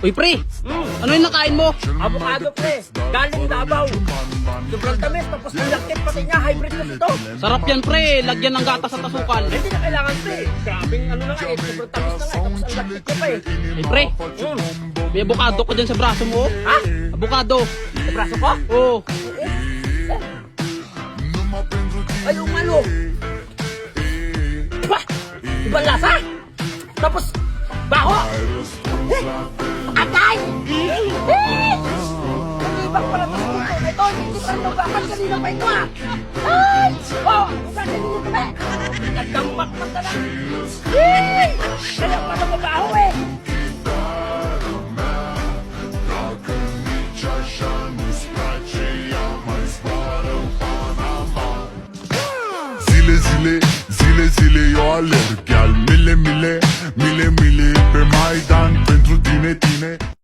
Uy, pre! Ano yung nakain mo? Avocado, pre. Galing Davao. Sobrang tamis, tapos ang lakit pati niya. Hybrid kasi to. Sarap yan, pre. Lagyan ng gatas at asukal. Hindi na kailangan, pre. Grabing ano na nga eh. Sobrang tamis na nga eh. Tapos ang lakit niya pa eh. Uy, pre! May abukado ko dyan sa braso mo. Oh. Ha? Abukado. Sa braso ko? Oo. Ay, umalo. Bah! Ibang lasa. Tapos, baho. Atay! Ibang pala ito sa puto na ito. Hindi pa rin nabakan kanina pa ito ah. Ay! Oh! Saan kanina ito ba? Nagdampak na ka na. Kaya pala mabaho eh. Zile, zile, eu alerg. Iar mile, mile, mile, mile pe Maidan pentru tine, tine.